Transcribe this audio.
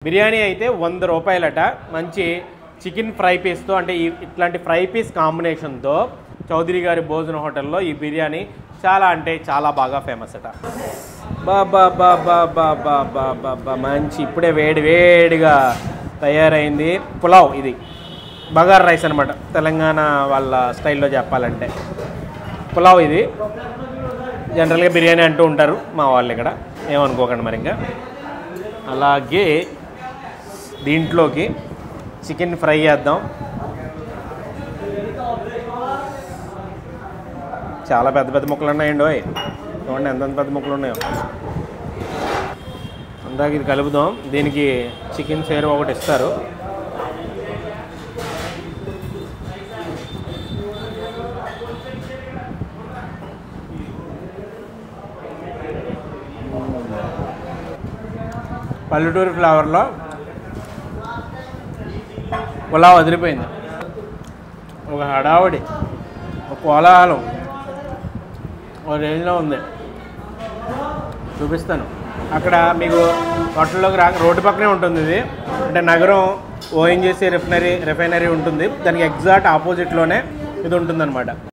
బిర్యానీ అయితే 100 రూపాయలట. మంచి చికెన్ ఫ్రై పీస్తో అంటే ఇట్లాంటి ఫ్రై పీస్ కాంబినేషన్తో చౌదరి గారి భోజన హోటల్లో ఈ బిర్యానీ చాలా అంటే చాలా బాగా ఫేమస్ అట. బాబా బాబా బాబా బాబా బా మంచి ఇప్పుడే వేడిగా తయారైంది పులావ్. ఇది బగార్ రైస్ అనమాట, తెలంగాణ వాళ్ళ స్టైల్లో చెప్పాలంటే పులావ్. ఇది జనరల్గా బిర్యానీ అంటూ ఉంటారు మా వాళ్ళు ఇక్కడ, ఏమనుకోకండి మరి. ఇంకా అలాగే దీంట్లోకి చికెన్ ఫ్రై చేద్దాం. చాలా పెద్ద పెద్ద ముక్కలు ఉన్నాయండి. చూడండి ఎంత పెద్ద ముక్కలు ఉన్నాయో. అందాక ఇది కలుపుదాం. దీనికి చికెన్ సేరు ఒకటి ఇస్తారు. పల్లెటూరు ఫ్లేవర్లో పులావ్ వదిలిపోయింది. ఒక హడావడి, ఒక కోలాహలం, ఒక రేంజ్లో ఉంది. చూపిస్తాను. అక్కడ మీకు హోటల్లోకి రోడ్డు పక్కనే ఉంటుంది ఇది. అంటే నగరం ఓఎన్జీసీ రిఫైనరీ ఉంటుంది, దానికి ఎగ్జాక్ట్ ఆపోజిట్లోనే ఇది ఉంటుందన్నమాట.